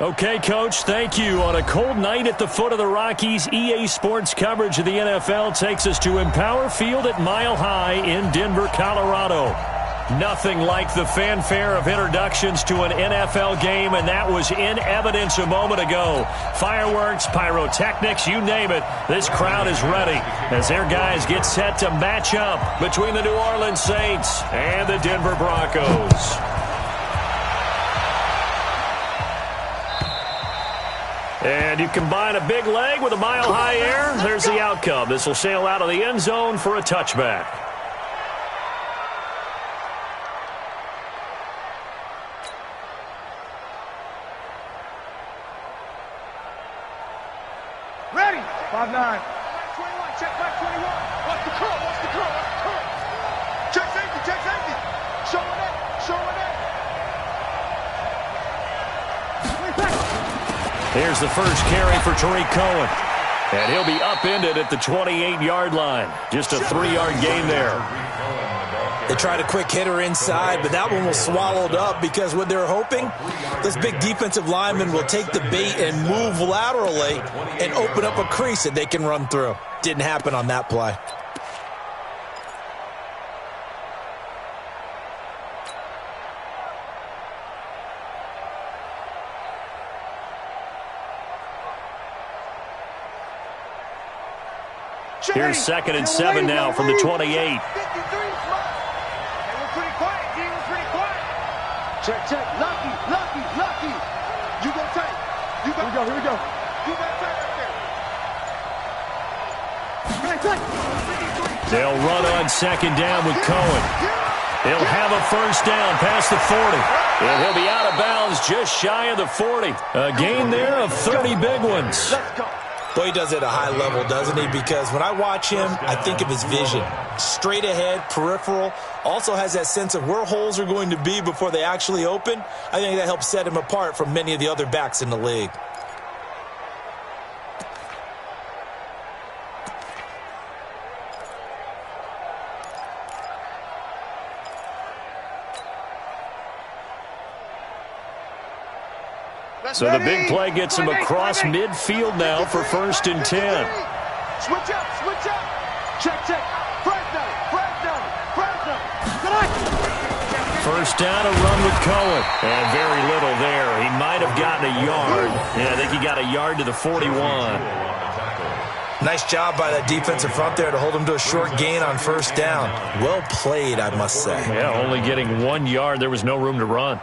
Okay, Coach, thank you. On a cold night at the foot of the Rockies, EA Sports coverage of the NFL takes us to Empower Field at Mile High in Denver, Colorado. Nothing like the fanfare of introductions to an NFL game, and that was in evidence a moment ago. Fireworks, pyrotechnics, you name it. This crowd is ready as their guys get set to match up between the New Orleans Saints and the Denver Broncos. And you combine a big leg with a mile-high air, there's the outcome. This will sail out of the end zone for a touchback. Ready. 5-9. Back 21. Check back 21. What's the curl? What's the curl? What's the curl? Check safety. Check safety. Showing it. Showing it. Here's the first carry for Tariq Cohen. And he'll be upended at the 28-yard line. Just a 3-yard gain there. They tried a quick hitter inside, but that one was swallowed up because what they're hoping, this big defensive lineman will take the bait and move laterally and open up a crease that they can run through. Didn't happen on that play. Here's 2nd and 7 now from the 28. Check, check. Lucky, lucky, lucky. You go tight. You go. Here we go. You got tight right there. They'll run on 2nd down with Cohen. He'll have a first down past the 40. And he'll be out of bounds just shy of the 40. A gain there of 30 big ones. Let's go. Boy, he does it at a high level, doesn't he? Because when I watch him, I think of his vision. Straight ahead, peripheral. Also has that sense of where holes are going to be before they actually open. I think that helps set him apart from many of the other backs in the league. So the big play gets him across midfield now for 1st and 10. Switch up, switch up. Check, check. Fresno, Fresno, Fresno. First down, a run with Cohen. And very little there. He might have gotten a yard. Yeah, I think he got a yard to the 41. Nice job by that defensive front there to hold him to a short gain on 1st down. Well played, I must say. Yeah, only getting 1 yard. There was no room to run.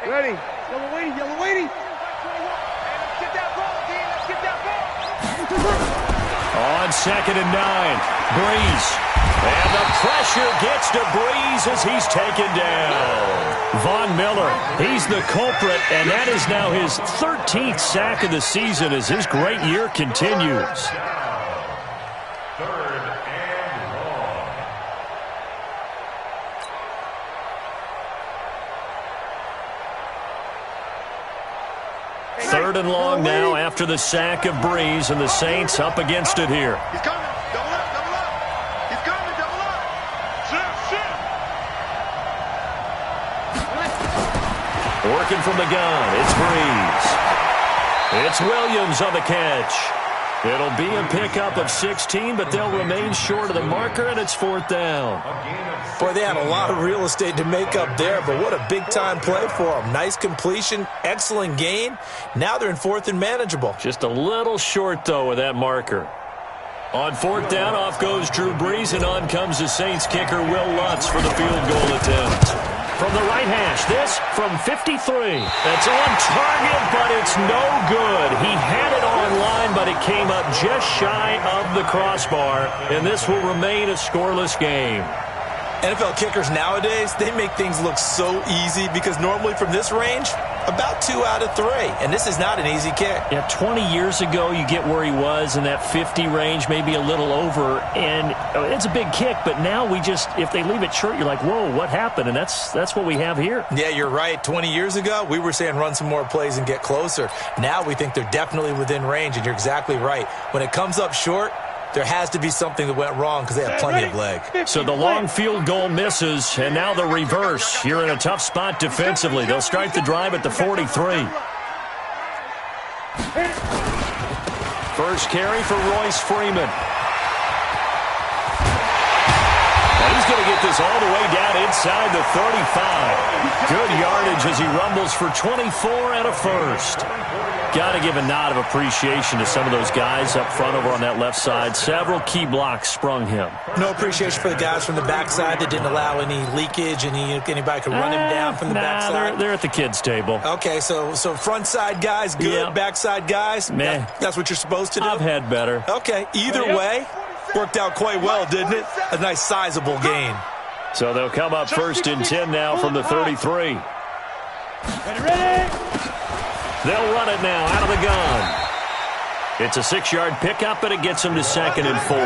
Ready. Yellow waiting, yellow waiting. Let's get that ball, Dean. Let's get that ball. On 2nd and 9, Breeze. And the pressure gets to Breeze as he's taken down. Von Miller, he's the culprit, and that is now his 13th sack of the season as his great year continues. Third and long now after the sack of Breeze, and the Saints up against it here. He's coming. Double up, double up. He's coming, double up. Shift. Working from the gun, it's Breeze. It's Williams on the catch. It'll be a pickup of 16, but they'll remain short of the marker, and it's 4th down. Boy, they had a lot of real estate to make up there, but what a big-time play for them. Nice completion, excellent gain. Now they're in 4th and manageable. Just a little short, though, with that marker. On 4th down, off goes Drew Brees, and on comes the Saints kicker, Will Lutz, for the field goal attempt. From the right hash, this from 53. That's on target, but it's no good. He had it on line, but it came up just shy of the crossbar, and this will remain a scoreless game. NFL kickers nowadays, they make things look so easy because normally from this range, About 2 out of 3, and this is not an easy kick. Yeah, 20 years ago, you get where he was in that 50 range, maybe a little over, and it's a big kick, but now we just, if they leave it short, you're like, whoa, what happened? And that's what we have here. Yeah, you're right. 20 years ago, we were saying run some more plays and get closer. Now we think they're definitely within range, and you're exactly right. When it comes up short, there has to be something that went wrong because they have plenty of leg. So the long field goal misses, and now the reverse. You're in a tough spot defensively. They'll start the drive at the 43. First carry for Royce Freeman. And he's going to get this all the way down inside the 35. Good yardage as he rumbles for 24 and a first. Got to give a nod of appreciation to some of those guys up front over on that left side. Several key blocks sprung him. No appreciation for the guys from the backside that didn't allow any leakage, and anybody could run him down from the backside. They're at the kids' table. Okay, so front side guys, good. Yeah. Backside guys, man, that's what you're supposed to do? I've had better. Okay, either way, worked out quite well, didn't it? A nice sizable gain. So they'll come up 1st and 10 now from the 33. Ready? They'll run it now out of the gun. It's a 6-yard pickup, and it gets them to 2nd and 4.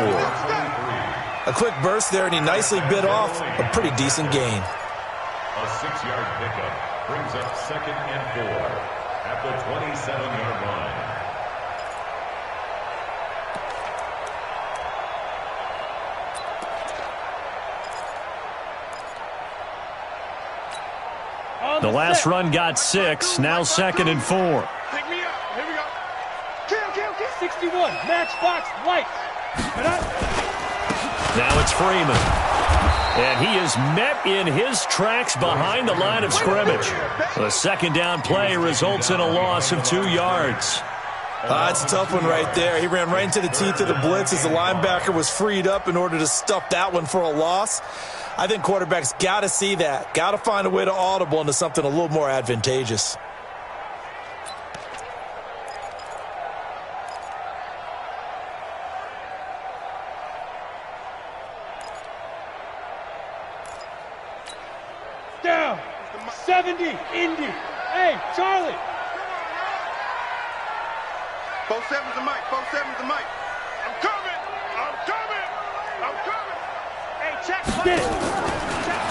A quick burst there, and he nicely bit off a pretty decent gain. A 6-yard pickup brings up 2nd and 4 at the 27-yard line. The last run got 6, now 2nd and 4. Pick me up. Here we go. Kill. 61. Matchbox lights. Now it's Freeman. And he is met in his tracks behind the line of scrimmage. The second down play results in a loss of 2 yards. It's a tough one right there. He ran right into the teeth of the blitz as the linebacker was freed up in order to stuff that one for a loss. I think quarterbacks got to see that. Got to find a way to audible into something a little more advantageous. Down. 70. Indy. Hey, Charlie. 4-7's the mic. 4-7's the mic. I'm coming. Hey, check.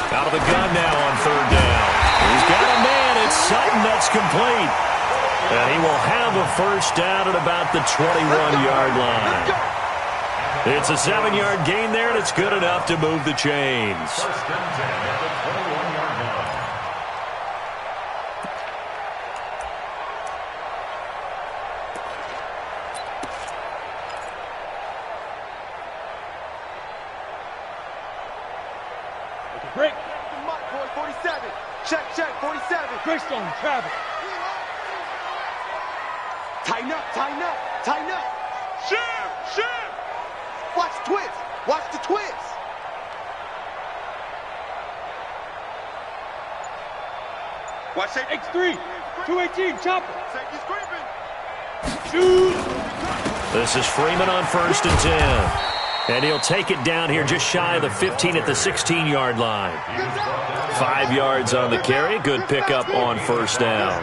Out of the gun now on 3rd down. He's got a man. It's Sutton that's complete. And he will have a 1st down at about the 21-yard line. It's a 7-yard gain there, and it's good enough to move the chains. 1st and 10 at the 21-yard line. Break. Boy, 47. Check, 47. Greystone, travel. Tighten up. Shift. Watch the twist. Watch safety. X3. 218, chopper. Safety scraping. Shoot. This is Freeman on 1st and 10. And he'll take it down here just shy of the 15 at the 16-yard line. 5 yards on the carry. Good pickup on 1st down.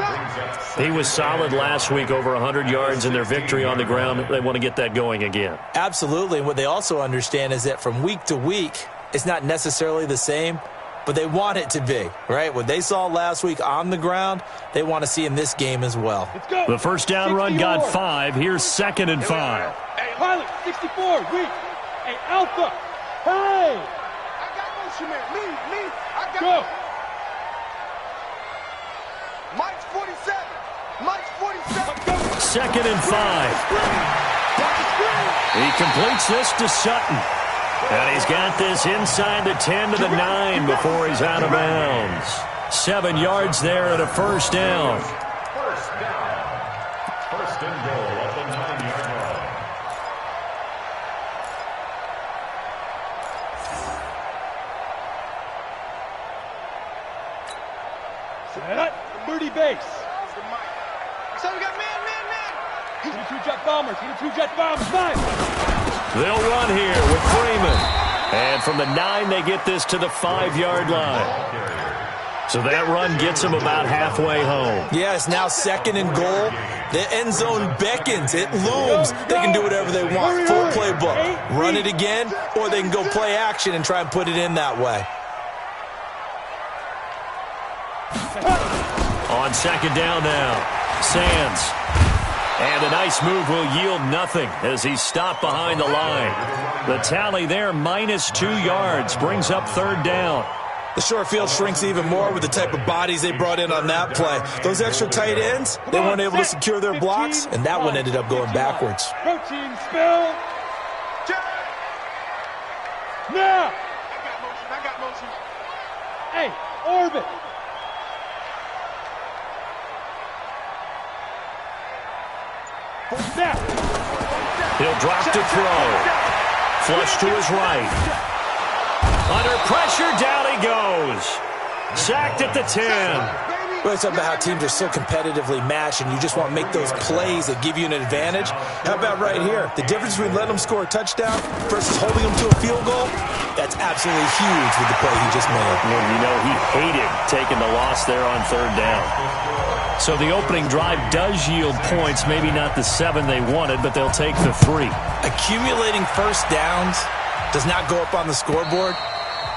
He was solid last week, over 100 yards in their victory on the ground. They want to get that going again. Absolutely. And what they also understand is that from week to week, it's not necessarily the same, but they want it to be, right? What they saw last week on the ground, they want to see in this game as well. The 1st down run got 5. Here's 2nd and 5. Hey, pilot, 64, weak. Hey, Alpha! Hey! I got motion, man. Me. I got go. Mike's 47. 2nd and 5. He completes this to Sutton. And he's got this inside the 10 to the 9 before he's out of bounds. 7 yards there and a 1st down. 1st and goal at the 9-yard line. Birdie base. So we got man. 22 jet bombers. 5. They'll run here with Freeman. And from the 9, they get this to the 5-yard line. So that run gets him about halfway home. Yeah, it's now 2nd and goal. The end zone beckons. It looms. They can do whatever they want. Full playbook. Run it again, or they can go play action and try and put it in that way. On 2nd down now, Sands. And a nice move will yield nothing as he's stopped behind the line. The tally there, -2 yards, brings up 3rd down. The short field shrinks even more with the type of bodies they brought in on that play. Those extra tight ends, they weren't able to secure their blocks, and that one ended up going backwards. Protein spill. Now. I got motion. Hey, orbit. He'll drop to throw. Flush to his right. Under pressure, down he goes. Sacked at the 10. We're talking about how teams are so competitively matched and you just want to make those plays that give you an advantage. How about right here? The difference between letting them score a touchdown versus holding them to a field goal, that's absolutely huge with the play he just made. Well, you know, he hated taking the loss there on 3rd down. So the opening drive does yield points, maybe not the 7 they wanted, but they'll take the 3. Accumulating first downs does not go up on the scoreboard,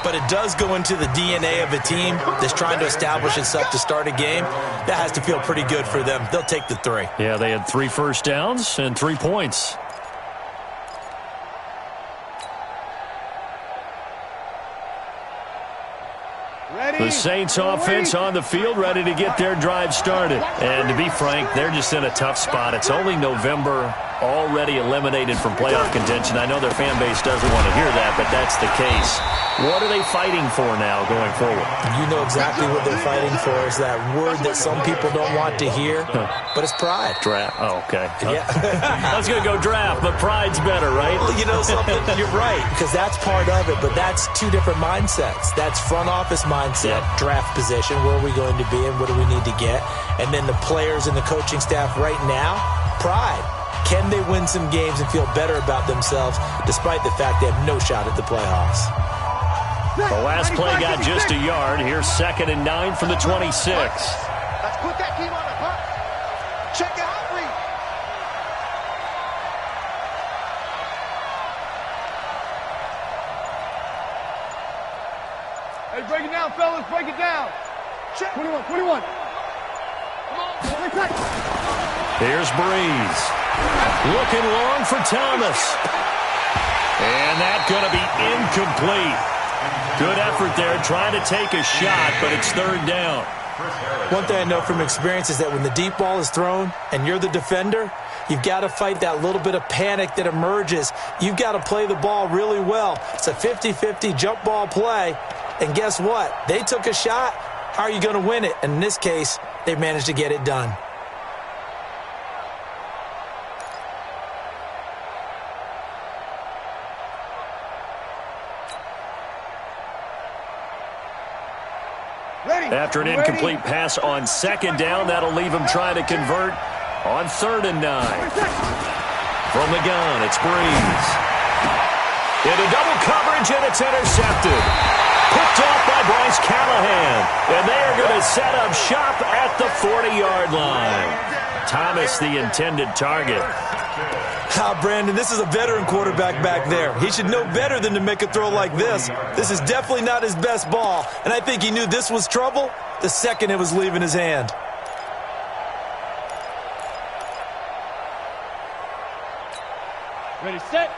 but it does go into the DNA of a team that's trying to establish itself to start a game. That has to feel pretty good for them. They'll take the 3. Yeah, they had 3 first downs and 3 points. The Saints offense on the field, ready to get their drive started. And to be frank, they're just in a tough spot. It's only November, already eliminated from playoff contention. I know their fan base doesn't want to hear that, but that's the case. What are they fighting for now going forward? You know exactly what they're fighting for. Is that word that some people don't want to hear, but it's pride. Draft. Oh, okay. Yeah. I was going to go draft, but pride's better, right? Well, you know something? You're right, because that's part of it, but that's 2 different mindsets. That's front office mindset, draft position, where are we going to be and what do we need to get? And then the players and the coaching staff right now, pride. Can they win some games and feel better about themselves despite the fact they have no shot at the playoffs? The last play got just a yard. Here's 2nd and 9 from the 26. Let's put that team on the hunt. Check it out, read. Hey, break it down, fellas. Break it down. Check. 21. Come on. Here's Breeze. Looking long for Thomas. And that's going to be incomplete. Good effort there, trying to take a shot, but it's 3rd down. One thing I know from experience is that when the deep ball is thrown and you're the defender, you've got to fight that little bit of panic that emerges. You've got to play the ball really well. It's a 50-50 jump ball play, and guess what? They took a shot. How are you going to win it? And in this case, they managed to get it done. After an incomplete pass on 2nd down, that'll leave him trying to convert on 3rd and 9. From the gun, it's Breeze. Into double coverage, and it's intercepted. Picked off by Bryce Callahan. And they are going to set up shop at the 40-yard line. Thomas, the intended target. Brandon, this is a veteran quarterback back there. He should know better than to make a throw like this. This is definitely not his best ball, and I think he knew this was trouble the second it was leaving his hand. Ready, set.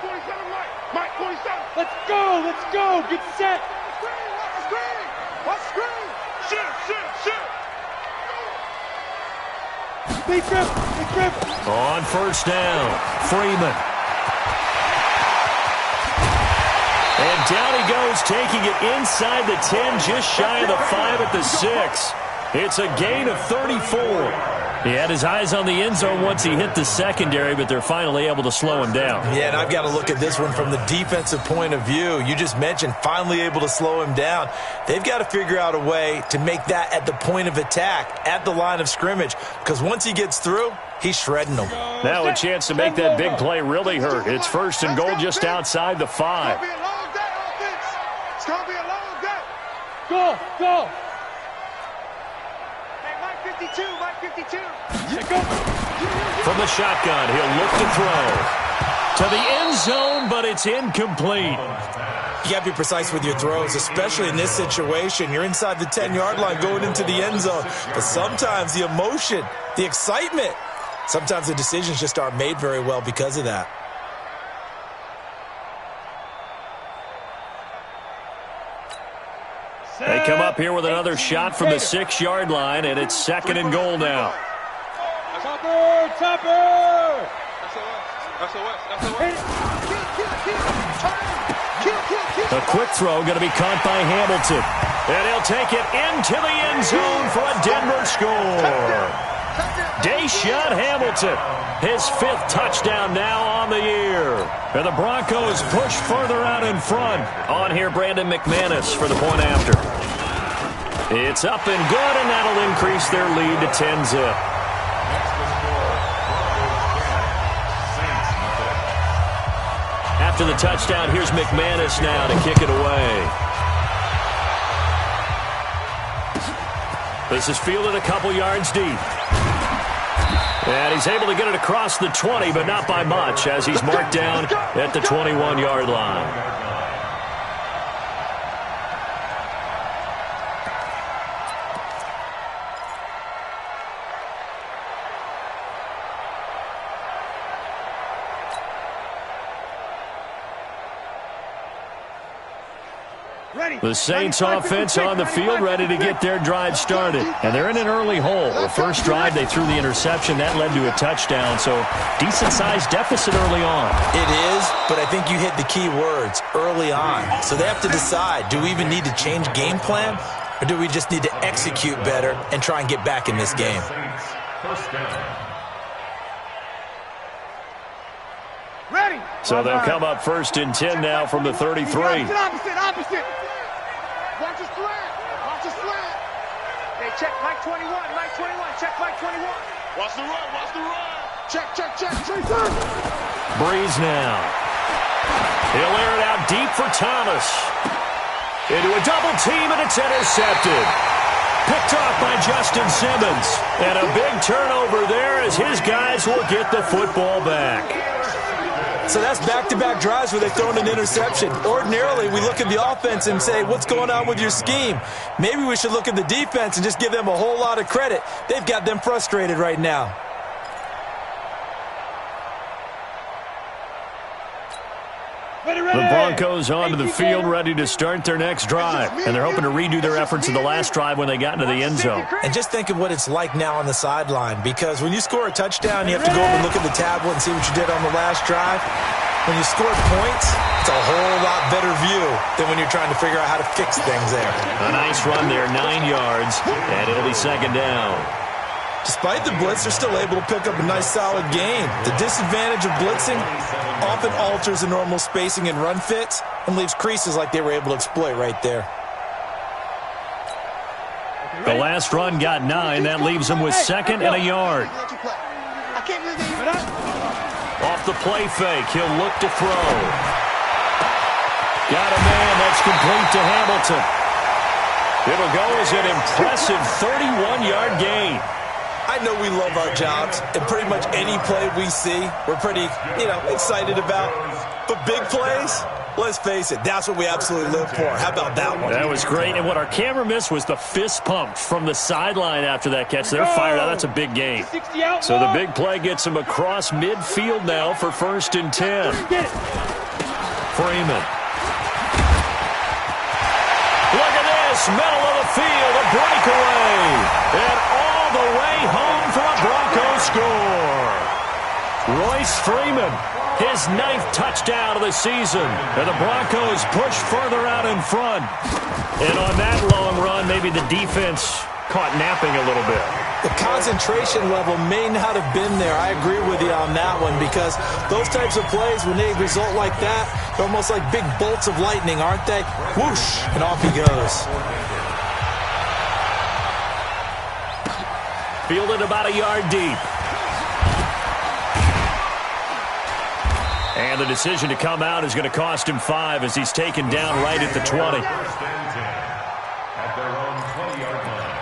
47, Mike, 47. Let's go. Get set. Watch screen. Shoot. Big grip. On 1st down, Freeman. And down he goes, taking it inside the 10, just shy of the 5 at the 6. It's a gain of 34. He had his eyes on the end zone once he hit the secondary, but they're finally able to slow him down. Yeah, and I've got to look at this one from the defensive point of view. You just mentioned finally able to slow him down. They've got to figure out a way to make that at the point of attack, at the line of scrimmage, because once he gets through, he's shredding them. Now a chance to make that big play really hurt. It's 1st and goal just outside the 5. It's going to be a long day. Go. 52, Mike 52. From the shotgun, he'll look to throw. To the end zone, but it's incomplete. You got to be precise with your throws, especially in this situation. You're inside the 10-yard line going into the end zone. But sometimes the emotion, the excitement, sometimes the decisions just aren't made very well because of that. They come up here with another shot from the 6-yard line, and it's 2nd and goal now. Topper! A quick throw going to be caught by Hamilton. And he'll take it into the end zone for a Denver score. Deshaun Hamilton, his 5th touchdown now on the year. And the Broncos push further out in front. On here, Brandon McManus for the point after. It's up and good, and that'll increase their lead to 10-zip. After the touchdown, here's McManus now to kick it away. This is fielded a couple yards deep. And he's able to get it across the 20, but not by much, as he's marked down at the 21-yard line. The Saints offense on the field, ready to get their drive started. And they're in an early hole. The first drive, they threw the interception. That led to a touchdown, so decent-sized deficit early on. It is, but I think you hit the key words, early on. So they have to decide, do we even need to change game plan, or do we just need to execute better and try and get back in this game? Ready. So they'll come up 1st and 10 now from the 33. Opposite. Watch his slant. Watch his slant. Hey, check Mike 21. Mike 21. Check Mike 21. Watch the run. Check. Tracer. Breeze now. He'll air it out deep for Thomas. Into a double team, and it's intercepted. Picked off by Justin Simmons. And a big turnover there as his guys will get the football back. So that's back-to-back drives where they've thrown an interception. Ordinarily, we look at the offense and say, what's going on with your scheme? Maybe we should look at the defense and just give them a whole lot of credit. They've got them frustrated right now. The Broncos onto the field, ready to start their next drive. And they're hoping to redo their efforts in the last drive when they got into the end zone. And just think of what it's like now on the sideline, because when you score a touchdown, you have to go over and look at the tablet and see what you did on the last drive. When you score points, it's a whole lot better view than when you're trying to figure out how to fix things there. A nice run there, 9 yards, and it'll be 2nd down. Despite the blitz, they're still able to pick up a nice, solid gain. The disadvantage of blitzing often alters the normal spacing and run fits and leaves creases like they were able to exploit right there. The last run got 9. That leaves them with 2nd and a yard. Off the play fake, he'll look to throw. Got a man, that's complete to Hamilton. It'll go as an impressive 31-yard gain. I know we love our jobs, and pretty much any play we see, we're pretty, excited about. But big plays, let's face it, that's what we absolutely live for. How about that one? That was great, and what our camera missed was the fist pump from the sideline after that catch. They're fired out. That's a big gain. So the big play gets him across midfield now for 1st and 10. Freeman. Look at this, middle of the field, a breakaway. And all the way home for a Broncos score. Royce Freeman, his 9th touchdown of the season. And the Broncos push further out in front. And on that long run, maybe the defense caught napping a little bit. The concentration level may not have been there. I agree with you on that one, because those types of plays, when they result like that, they're almost like big bolts of lightning, aren't they? Whoosh, and off he goes. Fielded about a yard deep. And the decision to come out is going to cost him 5 as he's taken down right at the 20. At their own 20-yard line.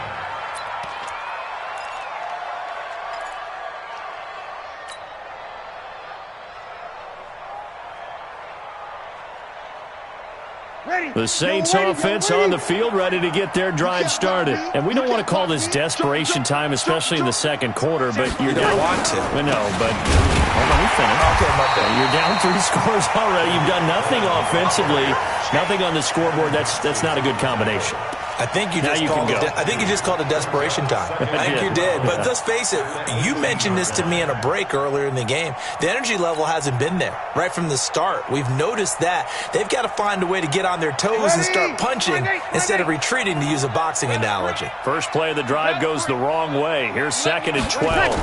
The Saints offense on the field, ready to get their drive started. And we don't want to call this desperation time, especially in the second quarter, but you're down. Want to. No, but hold on, we finished. Okay, my bad. You're down 3 scores already. You've done nothing offensively, nothing on the scoreboard. That's not a good combination. I think you just called it desperation time. I think you did. But let's face it, you mentioned this to me in a break earlier in the game. The energy level hasn't been there right from the start. We've noticed that. They've got to find a way to get on their toes and start punching instead of retreating, to use a boxing analogy. First play of the drive goes the wrong way. Here's 2nd and 12.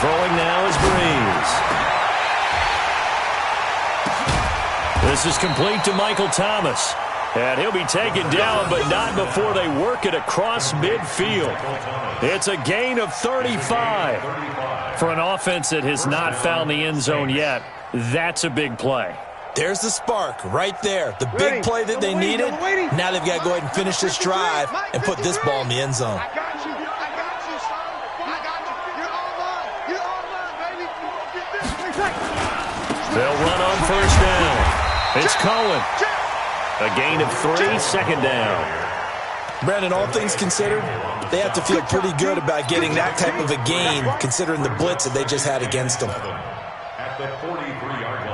Throwing now is Breeze. This is complete to Michael Thomas. And he'll be taken down, but not before they work it across midfield. It's a gain of 35. For an offense that has not found the end zone yet, that's a big play. There's the spark right there. The big play that they needed. Now they've got to go ahead and finish this drive and put this ball in the end zone. I got you, son. I got you. You're all mine. You're all mine, baby. They'll run on first down. It's Cohen. A gain of 3, 2nd down. Brandon, all things considered, they have to feel pretty good about getting that type of a gain, considering the blitz that they just had against them. At the 43-yard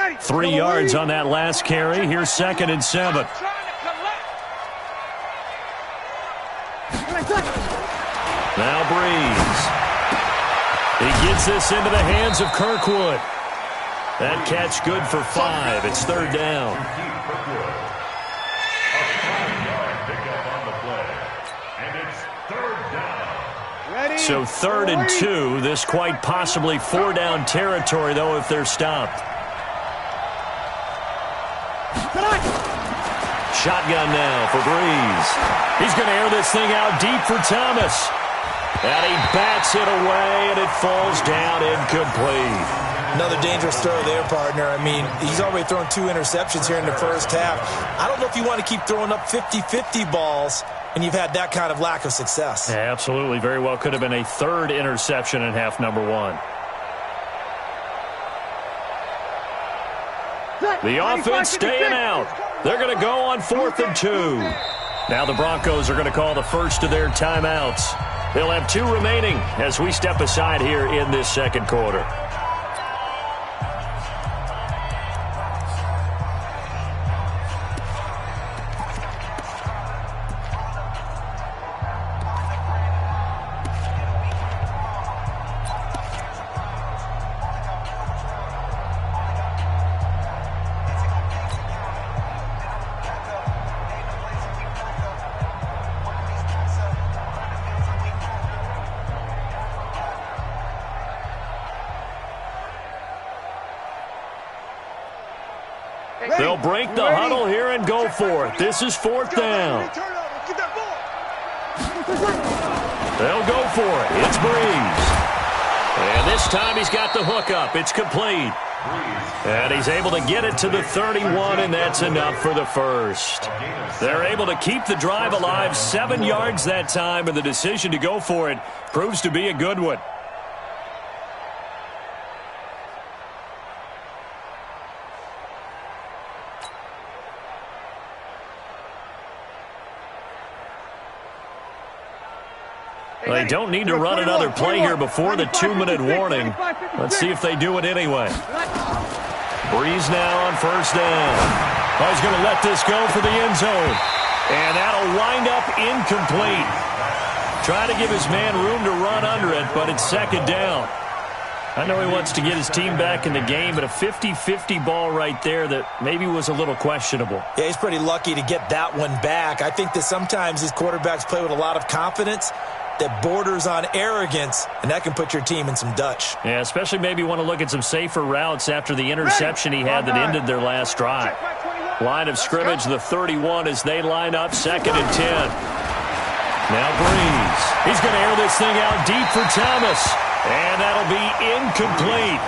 line. 3 yards on that last carry. Here's 2nd and 7. Now Breeze. He gets this into the hands of Kirkwood. That catch good for 5. It's 3rd down. A 5-yard pickup on the play. And it's 3rd down. So 3rd and 2. This quite possibly 4-down territory, though, if they're stopped. Shotgun now for Breeze. He's going to air this thing out deep for Thomas. And he bats it away, and it falls down incomplete. Another dangerous throw there, partner. I mean, he's already thrown 2 interceptions here in the first half. I don't know if you want to keep throwing up 50-50 balls, and you've had that kind of lack of success. Yeah, absolutely. Very well could have been a 3rd interception in half number 1. The offense staying out. They're going to go on 4th and 2. Now the Broncos are going to call the first of their timeouts. They'll have 2 remaining as we step aside here in this second quarter. They'll break the huddle here and go for it. This is 4th down. They'll go for it. It's Breeze. And this time he's got the hook up. It's complete. And he's able to get it to the 31, and that's enough for the first. They're able to keep the drive alive, 7 yards that time, and the decision to go for it proves to be a good one. They don't need to run another play here before the 2-minute warning. Let's see if they do it anyway. Breeze now on first down. Oh, he's going to let this go for the end zone. And that'll wind up incomplete. Trying to give his man room to run under it, but it's 2nd down. I know he wants to get his team back in the game, but a 50-50 ball right there that maybe was a little questionable. Yeah, he's pretty lucky to get that one back. I think that sometimes these quarterbacks play with a lot of confidence that borders on arrogance, and that can put your team in some Dutch. Yeah, especially maybe want to look at some safer routes after the interception he had that ended their last drive. Line of scrimmage, the 31 as they line up, 2nd and 10. Now Breeze. He's going to air this thing out deep for Thomas. And that'll be incomplete.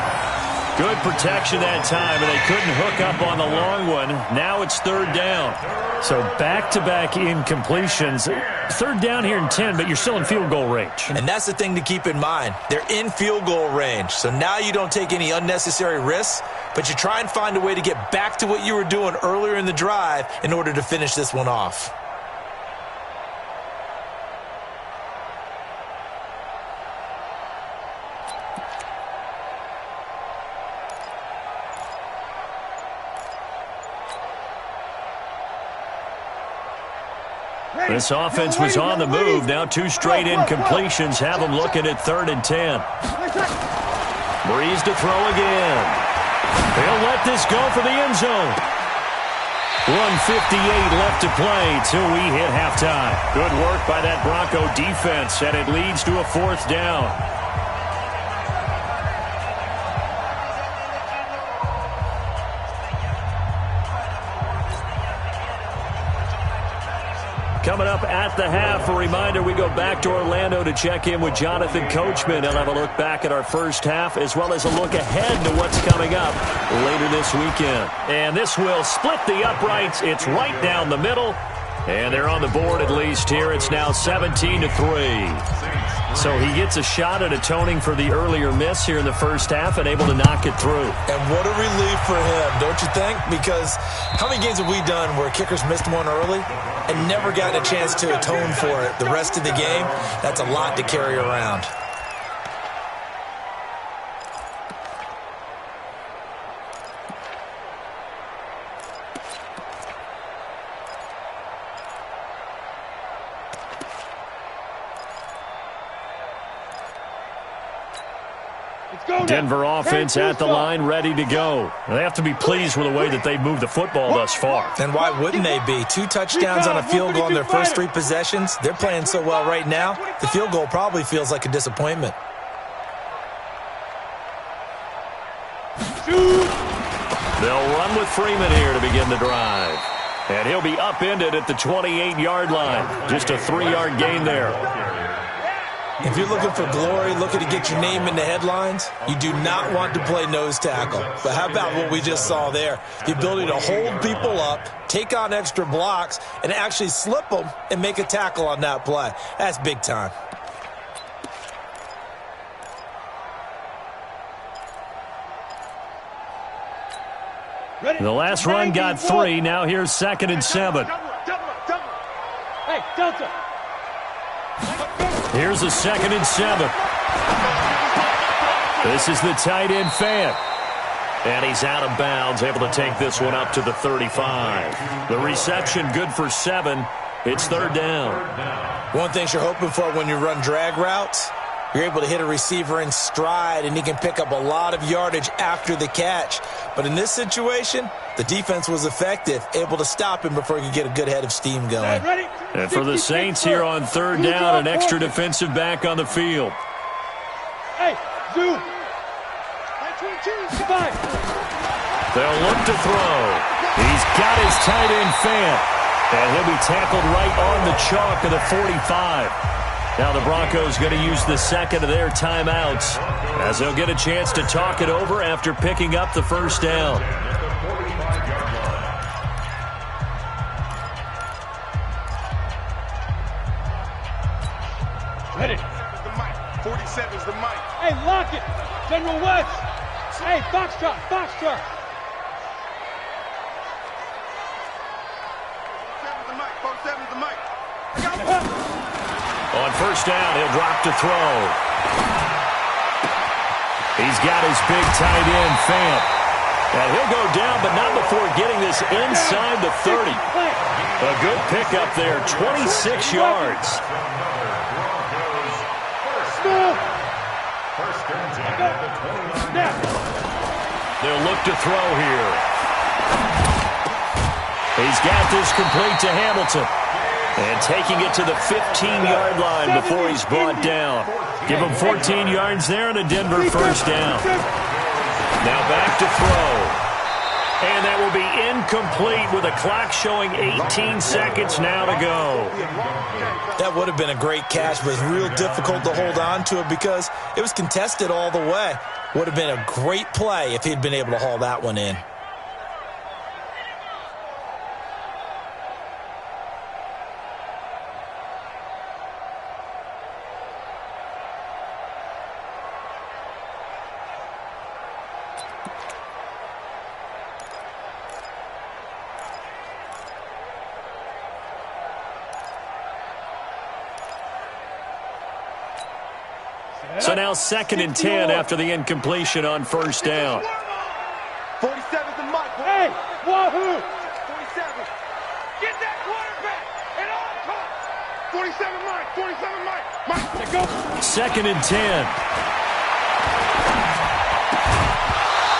Good protection that time, and they couldn't hook up on the long one. Now it's third down. So back-to-back incompletions. Third down here in 10, but you're still in field goal range. And that's the thing to keep in mind. They're in field goal range. So now you don't take any unnecessary risks, but you try and find a way to get back to what you were doing earlier in the drive in order to finish this one off. This offense was on the move. Now 2 straight incompletions have them looking at 3rd and 10. Breeze to throw again. He'll let this go for the end zone. 1:58 left to play till we hit halftime. Good work by that Bronco defense, and it leads to a 4th down. Coming up at the half, a reminder, we go back to Orlando to check in with Jonathan Coachman. He'll have a look back at our first half as well as a look ahead to what's coming up later this weekend. And this will split the uprights. It's right down the middle. And they're on the board at least here. It's now 17-3. So he gets a shot at atoning for the earlier miss here in the first half and able to knock it through. And what a relief for him, don't you think? Because how many games have we done where kickers missed one early and never gotten a chance to atone for it the rest of the game? That's a lot to carry around. Denver offense at the line, ready to go. They have to be pleased with the way that they've moved the football thus far. And why wouldn't they be? 2 touchdowns on a field goal in their first 3 possessions. They're playing so well right now, the field goal probably feels like a disappointment. They'll run with Freeman here to begin the drive. And he'll be upended at the 28-yard line. Just a 3-yard gain there. If you're looking for glory, looking to get your name in the headlines, you do not want to play nose tackle. But how about what we just saw there? The ability to hold people up, take on extra blocks, and actually slip them and make a tackle on that play. That's big time. The last run got 3. Now here's 2nd and 7. Hey, Delta. Here's a 2nd and 7. This is the tight end Fant. And he's out of bounds, able to take this one up to the 35. The reception good for 7. It's 3rd down. One thing you're hoping for when you run drag routes, you're able to hit a receiver in stride, and he can pick up a lot of yardage after the catch. But in this situation, the defense was effective, able to stop him before he could get a good head of steam going. And for the Saints here on 3rd down, an extra defensive back on the field. Hey, Zoo. They'll look to throw. He's got his tight end Fant. And he'll be tackled right on the chalk of the 45. Now the Broncos going to use the 2nd of their timeouts as they'll get a chance to talk it over after picking up the 1st down. Ready. 47's the mic. Hey, lock it. General West. Hey, Foxtrot, Foxtrot. 47's the mic. On 1st down, he'll drop to throw. He's got his big tight end, Fant. And he'll go down, but not before getting this inside the 30. A good pickup there, 26 yards. They'll look to throw here. He's got this complete to Hamilton. And taking it to the 15-yard line before he's brought down. Give him 14 yards there and a Denver 1st down. Now back to throw. And that will be incomplete with a clock showing 18 seconds now to go. That would have been a great catch, but it's real difficult to hold on to it because it was contested all the way. Would have been a great play if he'd been able to haul that one in. So now 2nd and 10 after the incompletion on first down. 47's the mic. Hey, wahoo! 47. Get that quarterback and all talk. 47 Mike, 47 Mike. Mike, go. 2nd and 10.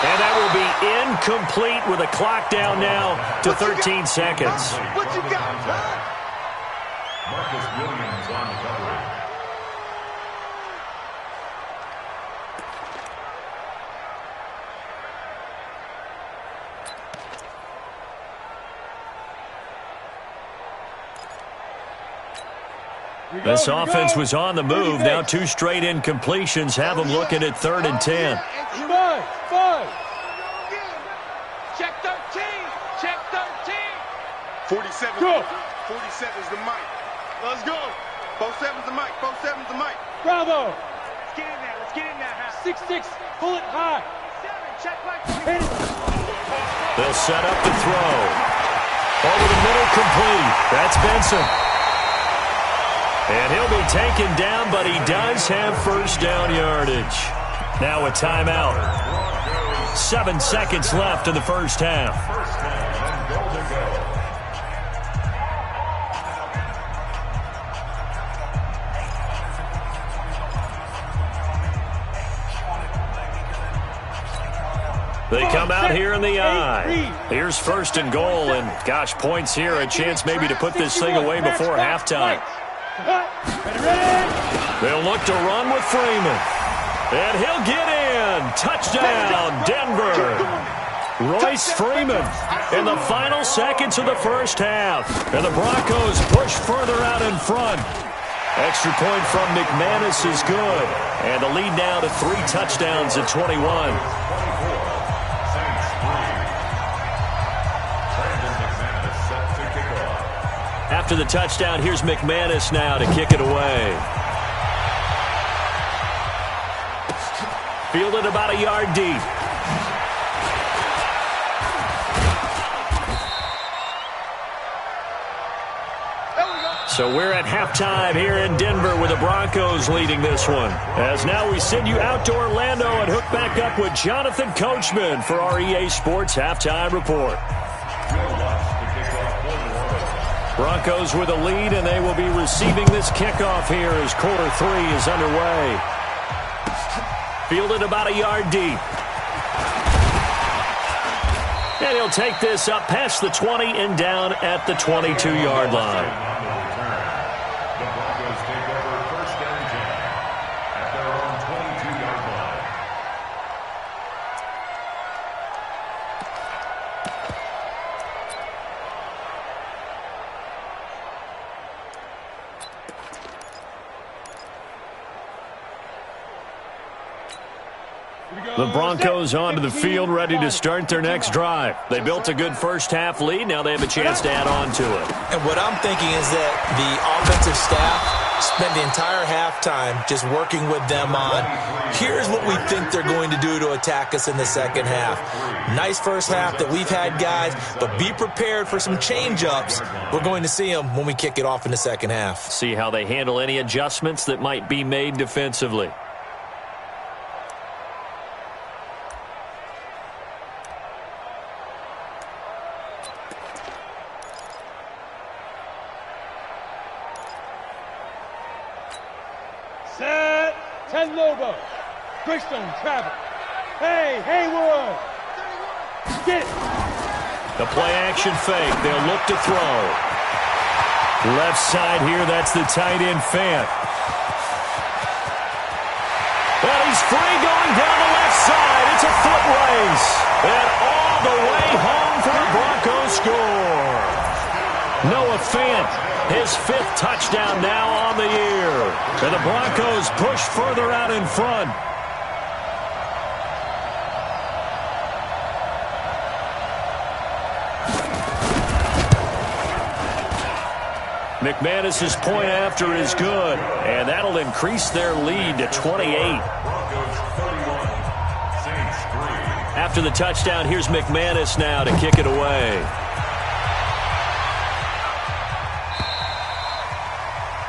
And that will be incomplete with a clock down now to 13 seconds. What you got, Marcus Williams on the coverage. This offense was on the move. Now 2 straight incompletions have them looking at 3rd and 10. Five. Check 13. Check 13. 47. Go. 47's the mic. Let's go. 47's the mic. 47's the mic. Bravo. Let's get in there. Let's get in there. 6-6. Pull it high. 7. Check like 20. They'll set up the throw. Over the middle, complete. That's Benson. And he'll be taken down, but he does have first down yardage. Now a timeout. 7 seconds left in the first half. They come out here in the eye. Here's 1st and goal, and gosh, points here, a chance maybe to put this thing away before halftime. They'll look to run with Freeman. And he'll get in. Touchdown, Denver. Royce Freeman in the final seconds of the first half. And the Broncos push further out in front. Extra point from McManus is good. And the lead now to 3 touchdowns at 21. After the touchdown, here's McManus now to kick it away. Fielded about a yard deep. So we're at halftime here in Denver with the Broncos leading this one. As now we send you out to Orlando and hook back up with Jonathan Coachman for our EA Sports Halftime Report. Broncos with a lead, and they will be receiving this kickoff here as quarter 3 is underway. Fielded about a yard deep. And he'll take this up past the 20 and down at the 22-yard line. The Broncos take over 1st and 10 at their own 22-yard line. The Broncos onto the field, ready to start their next drive. They built a good first-half lead. Now they have a chance to add on to it. And what I'm thinking is that the offensive staff spent the entire halftime just working with them on, here's what we think they're going to do to attack us in the second half. Nice first half that we've had, guys, but be prepared for some change-ups. We're going to see them when we kick it off in the second half. See how they handle any adjustments that might be made defensively. Set. 10 Lobo. Greystone travel. Hey, Haywood. Get it. The play-action fake. They'll look to throw. Left side here, that's the tight end Fant. And he's free going down the left side. It's a foot race. And all the way home for the Broncos score. Noah Fant, his 5th touchdown now on the year. And the Broncos push further out in front. McManus's point after is good, and that'll increase their lead to 28. After the touchdown, here's McManus now to kick it away.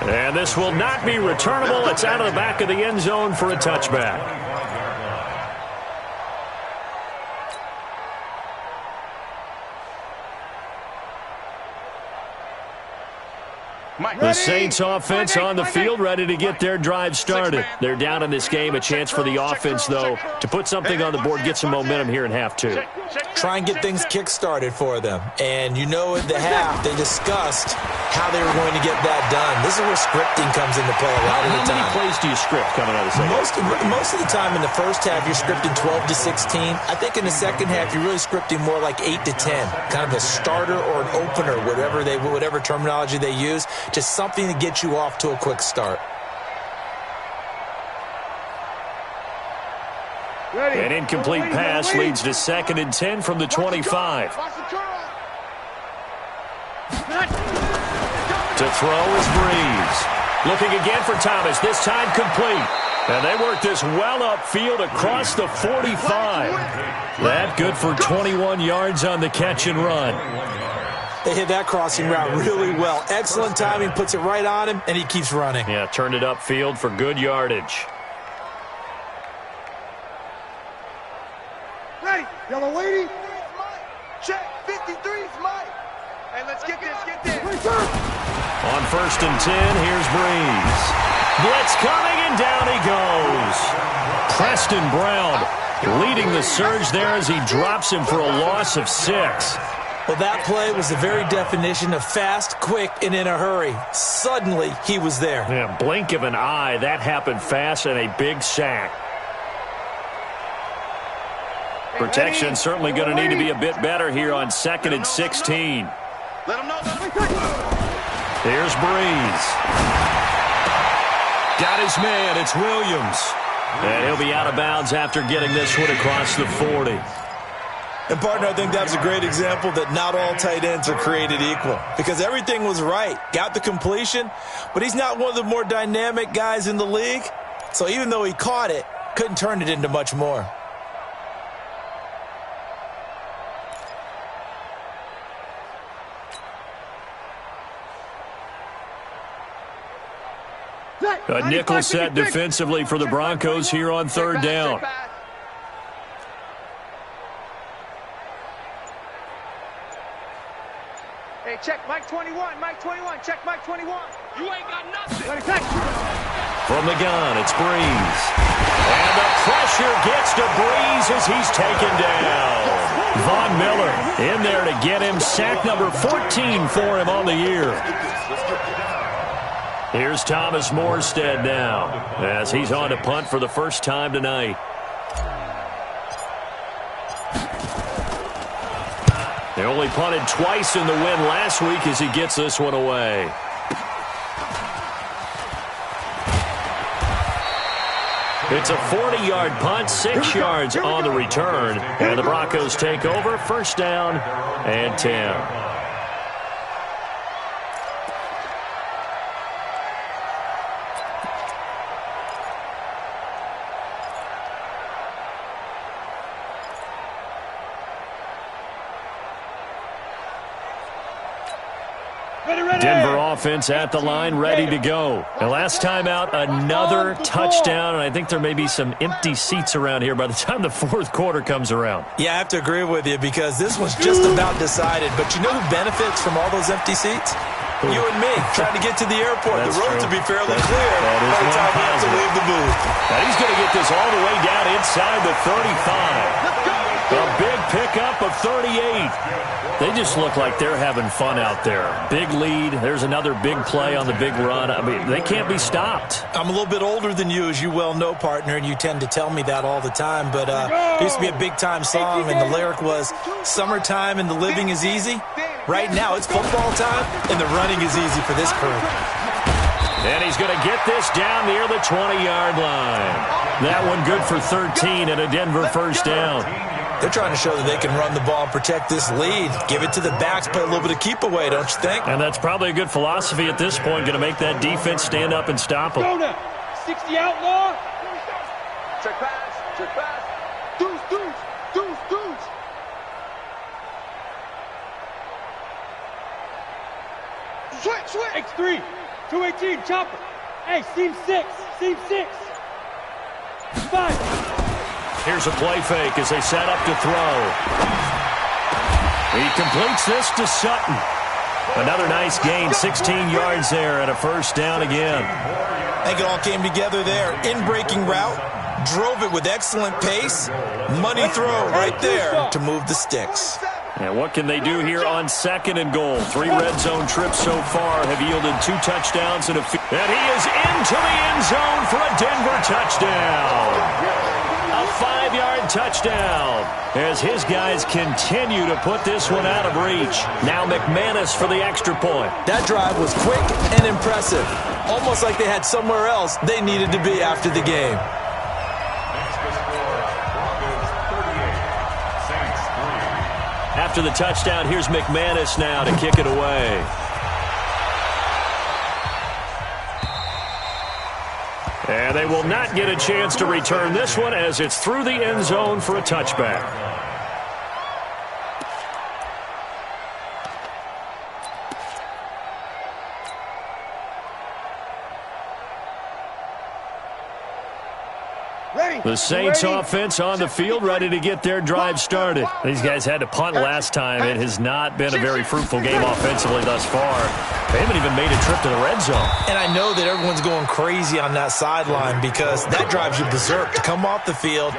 And this will not be returnable. It's out of the back of the end zone for a touchback. The Saints offense on the field, ready to get their drive started. They're down in this game. A chance for the offense, though, to put something on the board, get some momentum here in half two. Try and get things kick-started for them. And you know at the half, they discussed how they were going to get that done. This is where scripting comes into play a lot of the time. How many plays do you script coming out of the second? Most of the time in the first half, you're scripting 12 to 16. I think in the second half, you're really scripting more like 8 to 10. Kind of a starter or an opener, whatever terminology they use. Just something to get you off to a quick start. An incomplete pass leads to 2nd and 10 from the 25. To throw is Breeze. Looking again for Thomas, this time complete. And they work this well upfield across the 45. That good for 21 yards on the catch and run. They hit that crossing route really well. Excellent timing, puts it right on him, and he keeps running. Yeah, turned it upfield for good yardage. Ready, yellow lady. Check, 53 is Mike. Hey, let's get this, get this. On 1st and 10, here's Breeze. Blitz coming, and down he goes. Preston Brown leading the surge there as he drops him for a loss of 6. Well, that play was the very definition of fast, quick, and in a hurry. Suddenly, he was there. Yeah, blink of an eye. That happened fast and a big sack. Protection certainly going to need to be a bit better here on 2nd and 16. Let him know. Here's Breeze. Got his man. It's Williams. And he'll be out of bounds after getting this one across the 40. And, partner, I think that was a great example that not all tight ends are created equal because everything was right. Got the completion, but he's not one of the more dynamic guys in the league. So even though he caught it, couldn't turn it into much more. A nickel set defensively for the Broncos here on 3rd down. Hey, check Mike 21, Mike 21, check Mike 21. You ain't got nothing. From the gun, it's Breeze. And the pressure gets to Breeze as he's taken down. Von Miller in there to get him. Sack number 14 for him on the year. Here's Thomas Morstead now as he's on to punt for the first time tonight. They only punted twice in the win last week as he gets this one away. It's a 40-yard punt, 6 yards on the return. And the Broncos take over, 1st down and 10. Denver offense at the line, ready to go. And last time out, another touchdown, and I think there may be some empty seats around here by the time the 4th quarter comes around. Yeah, I have to agree with you because this was just about decided. But you know who benefits from all those empty seats? You and me, trying to get to the airport. That's the road true. to be fairly clear by the time we have to leave the booth. And he's going to get this all the way down inside the 35. A big pickup of 38. They just look like they're having fun out there. Big lead. There's another big play on the big run. I mean, they can't be stopped. I'm a little bit older than you, as you well know, partner, and you tend to tell me that all the time. But it used to be a big-time song, and the lyric was, "Summertime and the living is easy." Right now, it's football time, and the running is easy for this crew. And he's going to get this down near the 20-yard line. That one good for 13 and a Denver 1st down. They're trying to show that they can run the ball and protect this lead. Give it to the backs, play a little bit of keep away, don't you think? And that's probably a good philosophy at this point, going to make that defense stand up and stop them. Go now. 60 outlaw. Check pass. Check pass. Deuce, deuce, deuce, deuce. Switch, switch. X3. 218, chopper. Hey, seam 6. Seam 6. 5. Here's a play fake as they set up to throw. He completes this to Sutton. Another nice gain, 16 yards there and a first down again. I think it all came together there. In-breaking route, drove it with excellent pace. Money throw right there to move the sticks. And what can they do here on 2nd and goal? 3 red zone trips so far have yielded 2 touchdowns and and he is into the end zone for a Denver touchdown. A 5-yard touchdown as his guys continue to put this one out of reach. Now McManus for the extra point. That drive was quick and impressive. Almost like they had somewhere else they needed to be after the game. After the touchdown, here's McManus now to kick it away. And they will not get a chance to return this one as it's through the end zone for a touchback. The Saints offense on the field, ready to get their drive started. These guys had to punt last time. It has not been a very fruitful game offensively thus far. They haven't even made a trip to the red zone. And I know that everyone's going crazy on that sideline because that drives you berserk to come off the field,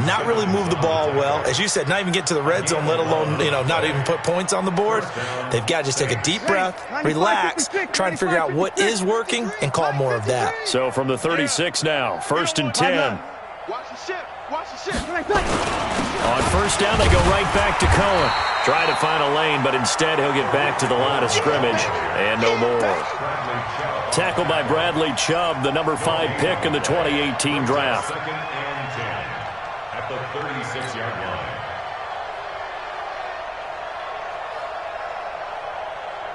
not really move the ball well. As you said, not even get to the red zone, let alone, not even put points on the board. They've got to just take a deep breath, relax, try and figure out what is working, and call more of that. So from the 36 now, 1st and 10. Watch the ship. Watch the ship. On first down, they go right back to Cohen. Try to find a lane, but instead he'll get back to the line of scrimmage. And no more. Tackled by Bradley Chubb, the number 5 pick in the 2018 draft. 2nd and 10 at the 36-yard line.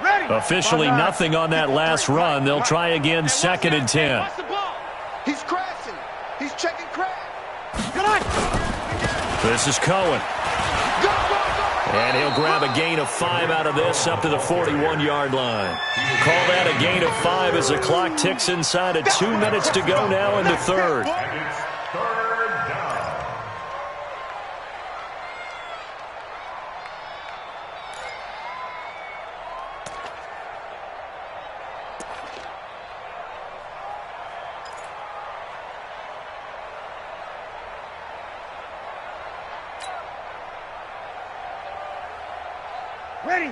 Ready. Officially nothing on that last run. They'll try again 2nd and 10. He's crashing. He's checking crash. This is Cohen. And he'll grab a gain of 5 out of this up to the 41-yard line. Call that a gain of 5 as the clock ticks inside of 2 minutes to go now in the third. And it's 3rd down.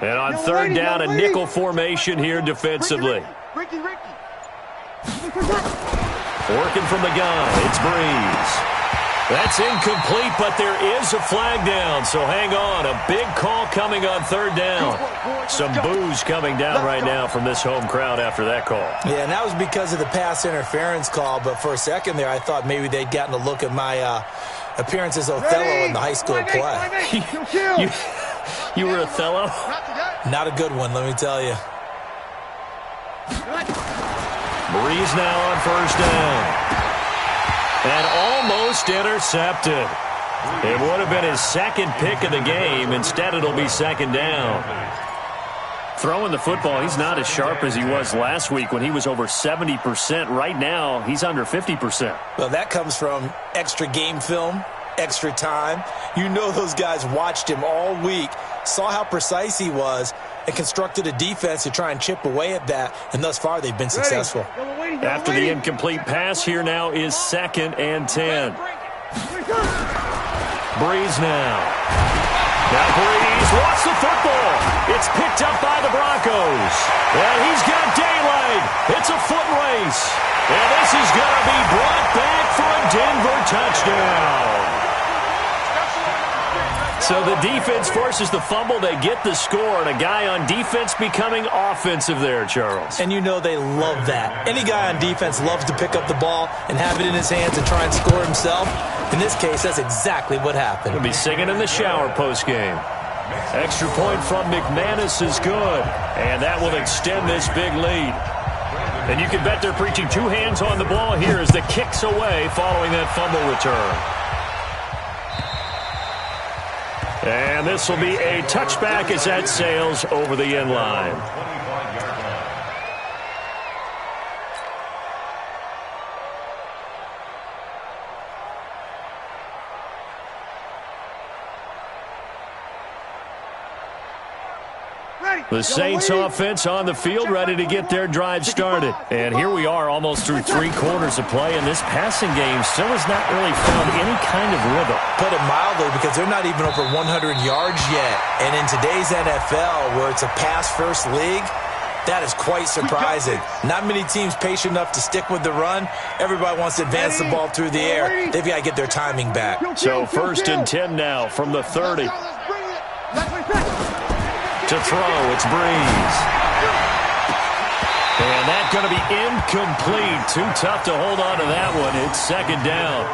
And on 3rd down, a nickel formation here defensively. Ricky. Working from the gun, it's Breeze. That's incomplete, but there is a flag down, so hang on. A big call coming on 3rd down. Some boos coming down right now from this home crowd after that call. Yeah, and that was because of the pass interference call, but for a second there, I thought maybe they'd gotten a look at my appearance as Othello in the high school play. You were Othello? Not a good one, let me tell you. Breeze now on 1st down. And almost intercepted. It would have been his 2nd pick of the game. Instead, it'll be 2nd down. Throwing the football, he's not as sharp as he was last week when he was over 70%. Right now, he's under 50%. Well, that comes from extra game film, extra time. You know those guys watched him all week, saw how precise he was, and constructed a defense to try and chip away at that, and thus far they've been successful. After the incomplete pass, here now is 2nd and 10. Breeze now. Now Breeze lost the football. It's picked up by the Broncos. And he's got daylight. It's a foot race. And this is going to be brought back for a Denver touchdown. So the defense forces the fumble. They get the score, and a guy on defense becoming offensive there, Charles. And you know they love that. Any guy on defense loves to pick up the ball and have it in his hands and try and score himself. In this case, that's exactly what happened. He'll be singing in the shower postgame. Extra point from McManus is good, and that will extend this big lead. And you can bet they're preaching two hands on the ball here as the kick's away following that fumble return. And this will be a touchback as that sails over the end line. The Saints offense on the field ready to get their drive started. And here we are almost through 3 quarters of play, and this passing game still has not really found any kind of rhythm. Put it mildly, because they're not even over 100 yards yet. And in today's NFL, where it's a pass-first league, that is quite surprising. Not many teams patient enough to stick with the run. Everybody wants to advance the ball through the air. They've got to get their timing back. So 1st and 10 now from the 30. To throw, it's Breeze. And that's going to be incomplete. Too tough to hold on to that one. It's 2nd down.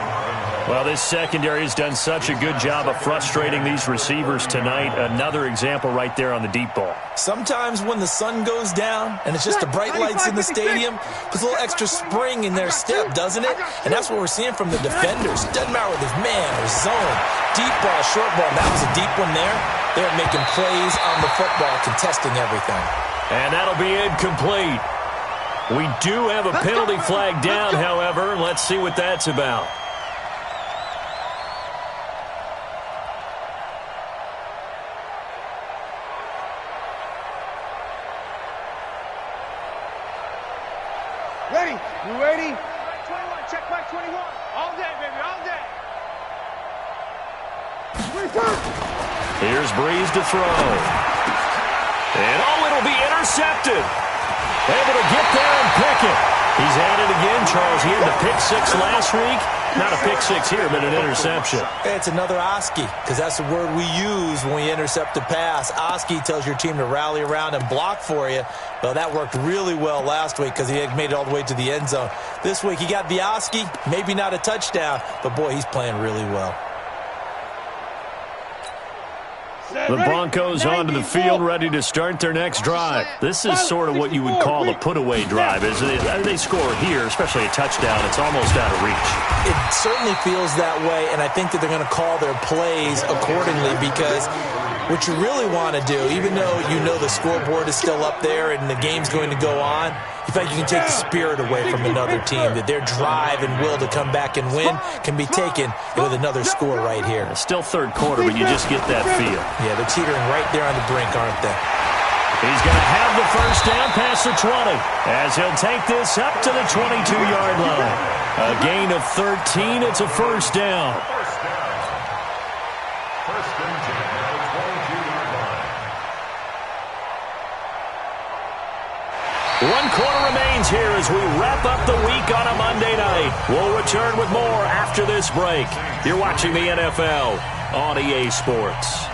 Well, this secondary has done such a good job of frustrating these receivers tonight. Another example right there on the deep ball. Sometimes when the sun goes down and it's just the bright lights in the stadium, puts a little extra spring in their step, doesn't it? And that's what we're seeing from the defenders. Doesn't matter whether it's man or zone. Deep ball, short ball. That was a deep one there. They're making plays on the football, contesting everything. And that'll be incomplete. We do have a penalty flag down, however. Let's see what that's about. Ready? You ready? 21, check back 21. All day, baby, all day. Here's Breeze to throw. And, it'll be intercepted. Able to get there and pick it. He's at it again, Charles. He had the pick 6 last week. Not a pick 6 here, but an interception. It's another Oski, because that's the word we use when we intercept a pass. Oski tells your team to rally around and block for you. Well, that worked really well last week because he had made it all the way to the end zone. This week he got the Oski, maybe not a touchdown, but boy, he's playing really well. The Broncos onto the field ready to start their next drive. This is sort of what you would call a put-away drive, isn't it? They score here, especially a touchdown. It's almost out of reach. It certainly feels that way, and I think that they're going to call their plays accordingly because what you really want to do, even though you know the scoreboard is still up there and the game's going to go on, you feel like you can take the spirit away from another team, that their drive and will to come back and win can be taken with another score right here. It's still 3rd quarter, but you just get that feel. Yeah, they're teetering right there on the brink, aren't they? He's going to have the 1st down past the 20 as he'll take this up to the 22-yard line. A gain of 13. It's a 1st down. First and 10 at the 22-yard line. 1 quarter remains here as we wrap up the week on a Monday night. We'll return with more after this break. You're watching the NFL on EA Sports.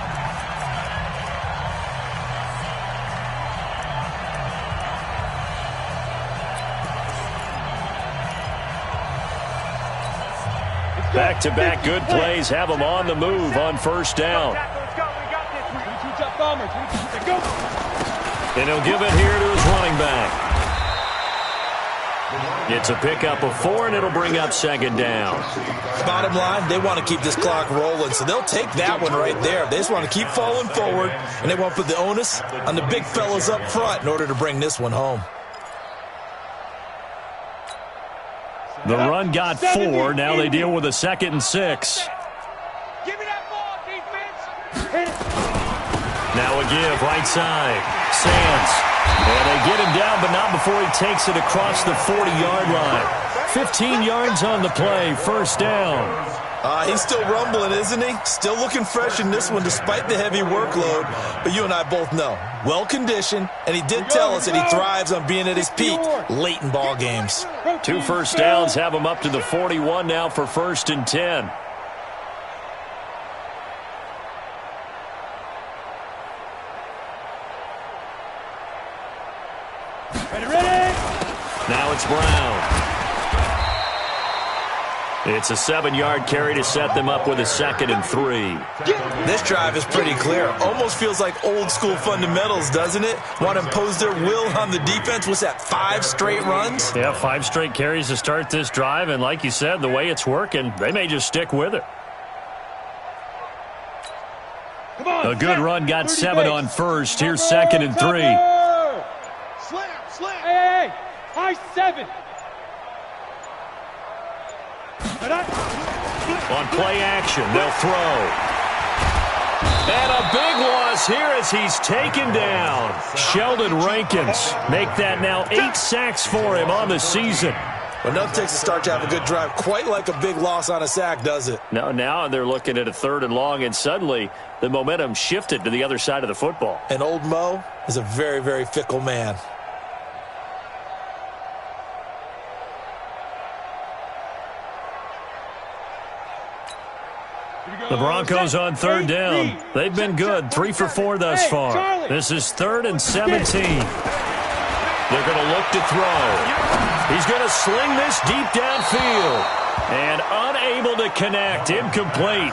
Back-to-back good plays have them on the move on 1st down. And he'll give it here to his running back. It's a pickup of 4, and it'll bring up 2nd down. Bottom line, they want to keep this clock rolling, so they'll take that one right there. They just want to keep falling forward, and they want to put the onus on the big fellas up front in order to bring this one home. The run got 4. Now they deal with a 2nd and 6. Give me that ball, defense. Now a give, right side. Sands. And they get him down, but not before he takes it across the 40-yard line. 15 yards on the play, 1st down. He's still rumbling, isn't he? Still looking fresh in this one despite the heavy workload. But you and I both know, well-conditioned, and he did tell us that he thrives on being at his peak late in ball games. 2 1st downs have him up to the 41 now for 1st and 10. Ready? Now it's Brown. It's a 7-yard carry to set them up with a 2nd and 3. This drive is pretty clear. Almost feels like old school fundamentals, doesn't it? Want to impose their will on the defense. Was that 5 straight runs? Yeah, 5 straight carries to start this drive. And like you said, the way it's working, they may just stick with it. A good run got 7 on first. Here's 2nd and 3. Slam. Hey. High 7. On play action, they'll throw. And a big loss here as he's taken down. Sheldon Rankins make that now 8 sacks for him on the season. Well, nothing takes a start to have a good drive quite like a big loss on a sack, does it? No, now they're looking at a 3rd and long, and suddenly the momentum shifted to the other side of the football. And old Mo is a very, very fickle man. The Broncos on 3rd down. They've been good, 3 for 4 thus far. This is 3rd and 17. They're going to look to throw. He's going to sling this deep downfield. And unable to connect, incomplete.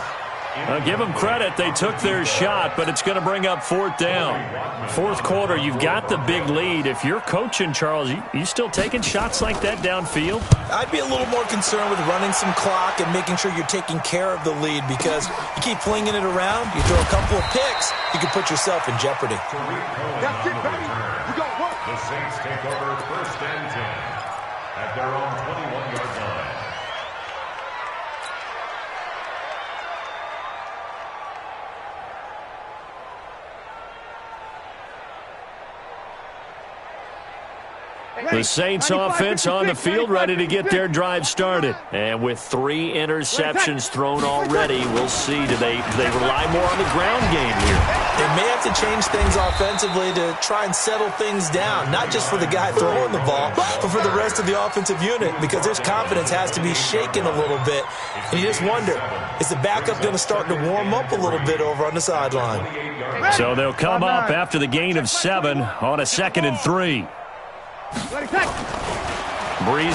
I'll give them credit. They took their shot, but it's going to bring up 4th down. 4th quarter, you've got the big lead. If you're coaching, Charles, you still taking shots like that downfield? I'd be a little more concerned with running some clock and making sure you're taking care of the lead, because you keep flinging it around, you throw a couple of picks, you can put yourself in jeopardy. That's it, baby. We got work. The Saints take over 1st and 10 at their own 21-yard line. The Saints offense on the field, ready to get their drive started. And with 3 interceptions thrown already, we'll see. Do they rely more on the ground game here? They may have to change things offensively to try and settle things down, not just for the guy throwing the ball, but for the rest of the offensive unit, because his confidence has to be shaken a little bit. And you just wonder, is the backup going to start to warm up a little bit over on the sideline? So they'll come up after the gain of 7 on a 2nd and 3. Breeze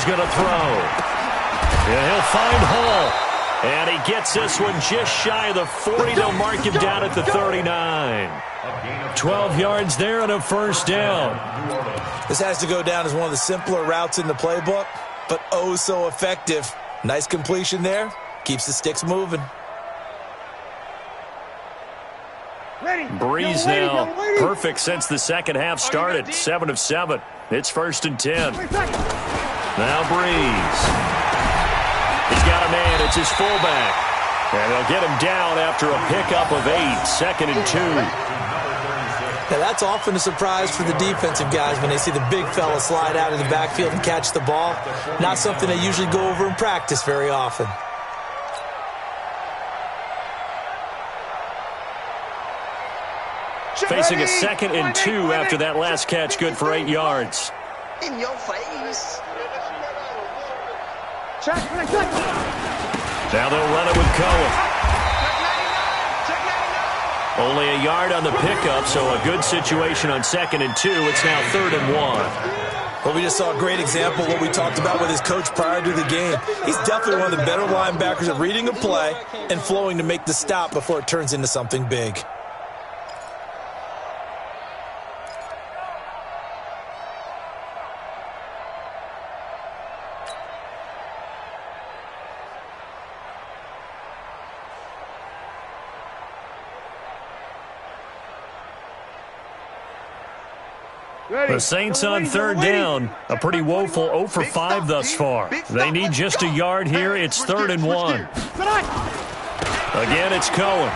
going to throw. Yeah, he'll find Hall. And he gets this one just shy of the 40. They'll mark him down at the 39. 12 yards there and a 1st down. This has to go down as one of the simpler routes in the playbook, but oh so effective. Nice completion there. Keeps the sticks moving. Breeze now perfect since the second half started. 7 of 7. It's 1st and 10. Now Breeze. He's got a man. It's his fullback. And they'll get him down after a pickup of 8. 2nd and 2. Now that's often a surprise for the defensive guys when they see the big fella slide out of the backfield and catch the ball. Not something they usually go over in practice very often. Facing a 2nd and 2 after that last catch, good for 8 yards. In your face. Now they'll run it with Cohen. Only a yard on the pickup, so a good situation on 2nd and 2. It's now 3rd and 1. Well, we just saw a great example of what we talked about with his coach prior to the game. He's definitely one of the better linebackers at reading a play and flowing to make the stop before it turns into something big. The Saints on 3rd down. A pretty woeful 0 for 5 thus far. They need just a yard here. It's 3rd and 1. Again, it's Cohen.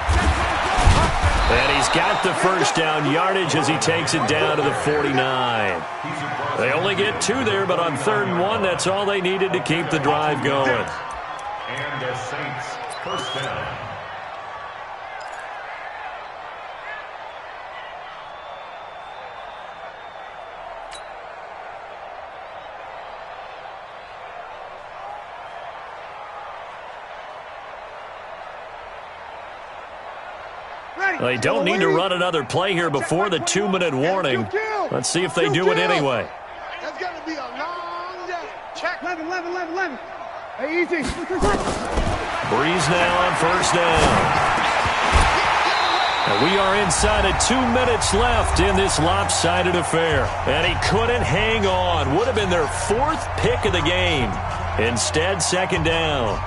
And he's got the 1st down yardage as he takes it down to the 49. They only get 2 there, but on 3rd and 1, that's all they needed to keep the drive going. And the Saints 1st down. They don't need to run another play here before the 2-minute warning. Let's see if they do it anyway. That's going to be a long day. Check. 11. Hey, easy. Breeze now on first down. And we are inside of 2 minutes left in this lopsided affair. And he couldn't hang on. Would have been their 4th pick of the game. Instead, second down.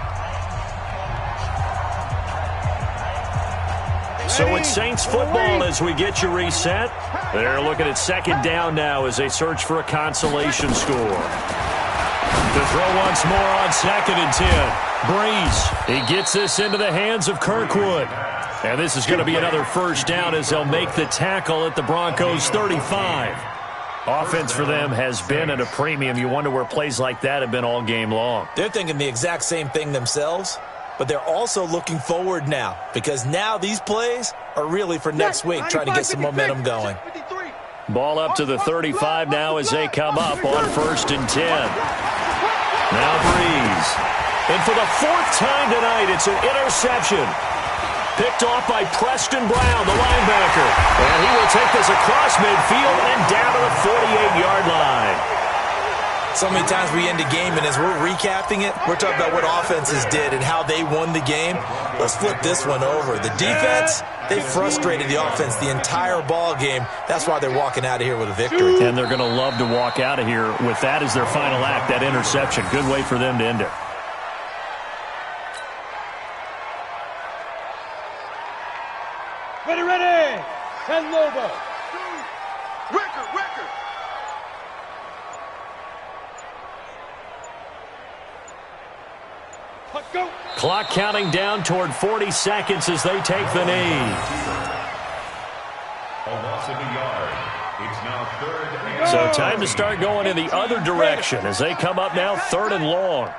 So it's Saints football as we get you reset. They're looking at second down now as they search for a consolation score. To throw once more on 2nd and 10. Breeze. He gets this into the hands of Kirkwood. And this is going to be another first down as they'll make the tackle at the Broncos' 35. Offense for them has been at a premium. You wonder where plays like that have been all game long. They're thinking the exact same thing themselves, but they're also looking forward now because now these plays are really for next week, trying to get some momentum going. Ball up to the 35 now as they come up on 1st and 10. Now Breeze. And for the 4th time tonight, it's an interception. Picked off by Preston Brown, the linebacker. And he will take this across midfield and down to the 48-yard line. So many times we end a game, and as we're recapping it, we're talking about what offenses did and how they won the game. Let's flip this one over. The defense, they frustrated the offense the entire ball game. That's why they're walking out of here with a victory. And they're going to love to walk out of here with that as their final act, that interception. Good way for them to end it. Ready. And Lobo. Record. Go. Clock counting down toward 40 seconds as they take the knee. A loss of a yard. It's now 3rd and So time to start going in the other direction as they come up now 3rd and long.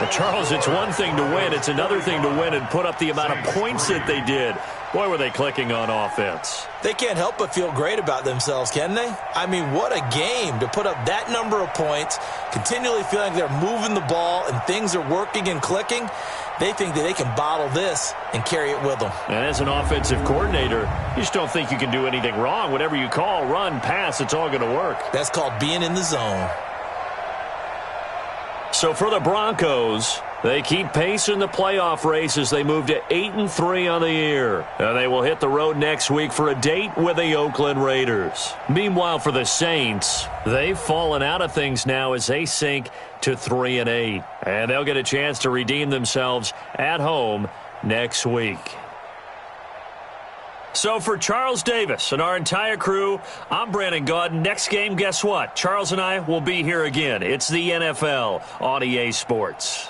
But Charles, it's one thing to win. It's another thing to win and put up the amount of points that they did. Boy, were they clicking on offense. They can't help but feel great about themselves, can they? I mean, what a game to put up that number of points, continually feeling like they're moving the ball and things are working and clicking. They think that they can bottle this and carry it with them. And as an offensive coordinator, you just don't think you can do anything wrong. Whatever you call, run, pass, it's all going to work. That's called being in the zone. So for the Broncos, they keep pace in the playoff race as they move to 8-3 on the year. And they will hit the road next week for a date with the Oakland Raiders. Meanwhile, for the Saints, they've fallen out of things now as they sink to 3-8. And they'll get a chance to redeem themselves at home next week. So for Charles Davis and our entire crew, I'm Brandon Gaudin. Next game, guess what? Charles and I will be here again. It's the NFL on EA Sports.